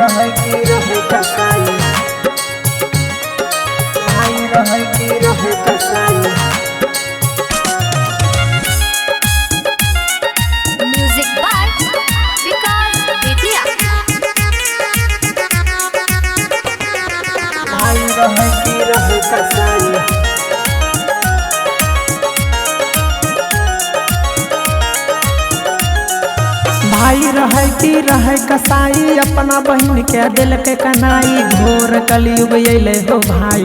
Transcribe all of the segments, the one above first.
रहे की रहे कसाई, भाई रहे की रहे कसाई। म्यूजिक बाय विकास बेतिया। भाई रहे की रहे कसाई, भाई रहे की रहे कसाई, अपना बहन के दिल के कनाई। घोर कलयुग अइले हो भाई,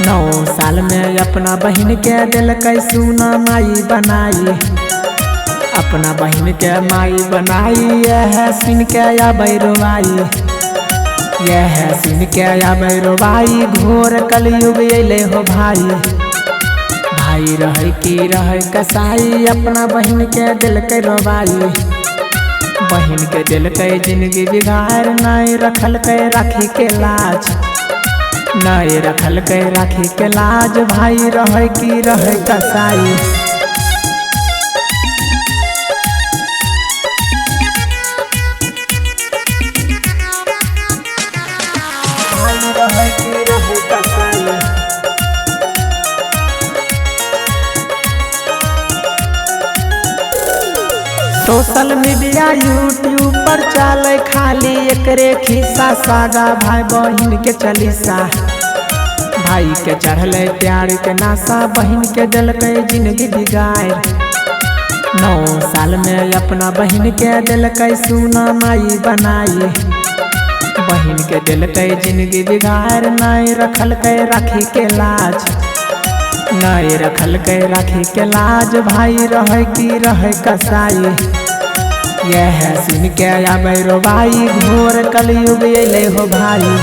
9 साल में अपना बहन के दिल के सुना माई बनाई। अपना बहन के माई बनाई, यह सुन के आबै रोवाई, यह सुन के आबै रोवाई। घोर कलयुग अइले हो भाई, भाई रहे की रहे कसाई, अपना बहन के दिल के रोवाई। बहन के दिल के जिंदगी बिगाड़, नहीं रखल के राखी के लाज, नहीं रखल के राखी के लाज। भाई रहे की रहे कसाई, भाई रहे की रहे कसाई। सोशल मीडिया यूट्यूब पर चले खाली एकरे खिस्सा, सागा भाई बहन के चलीसा। भाई के चढ़ले प्यार के नासा, बहन के दिल के जिंदगी बिगाड़। 9 साल में अपना बहन के दिल के सुना माई बनाई। बहन के दिल के जिंदगी बिगाड़, नहीं रखल के राखी के लाज, नहीं रखल के राखी के लाज। भाई रहे की रहे कसाई, यह सुन के आबै रोवाई। घोर कलयुग अइले हो भाई।